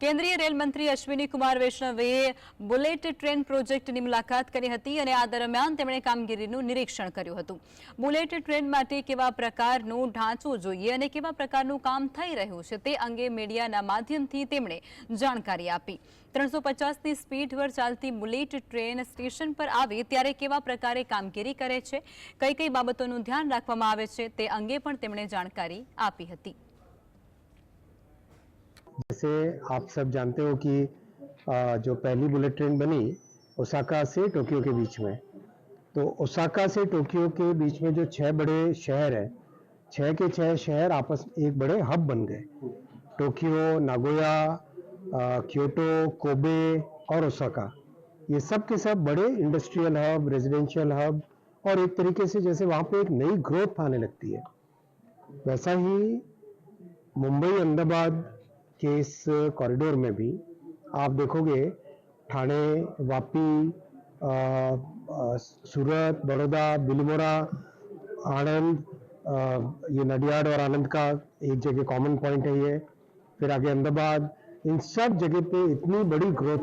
કેન્દ્રીય રેલ મંત્રી અશ્વિની કુમાર વૈષ્ણવે બુલેટ ટ્રેન પ્રોજેક્ટની મુલાકાત કરી હતી અને આ દરમિયાન તેમણે કામગીરીનું નિરીક્ષણ કર્યું હતું. બુલેટ ટ્રેન માટે કેવા પ્રકારનું ઢાંચો જોઈએ અને કેવા પ્રકારનું કામ થઈ રહ્યું છે તે અંગે મીડિયાના માધ્યમથી તેમણે જાણકારી આપી. 350ની સ્પીડ પર ચાલતી બુલેટ ટ્રેન સ્ટેશન પર આવે ત્યારે કેવા પ્રકારે કામગીરી કરે છે, કઈ કઈ બાબતોનું ધ્યાન રાખવામાં આવે છે તે અંગે પણ તેમણે જાણકારી આપી હતી. जैसे आप सब जानते हो कि जो पहली बुलेट ट्रेन बनी ओसाका से टोक्यो के बीच में, तो ओसाका से टोक्यो के बीच में जो 6 बड़े शहर है, 6 के 6 शहर आपस में एक बड़े हब बन गए. टोक्यो, नागोया, क्योटो, कोबे और ओसाका, ये सब के सब बड़े इंडस्ट्रियल हब, रेजिडेंशियल हब और एक तरीके से जैसे वहाँ पे एक नई ग्रोथ आने लगती है, वैसा ही मुंबई अहमदाबाद के इस कॉरिडोर में भी आप देखोगे ठाणे, वापी, सूरत, बड़ौदा, बिलमोरा, आनंद, ये नडियाड और आनंद का एक जगह कॉमन पॉइंट है ये, फिर आगे अहमदाबाद, इन सब जगह पे इतनी बड़ी ग्रोथ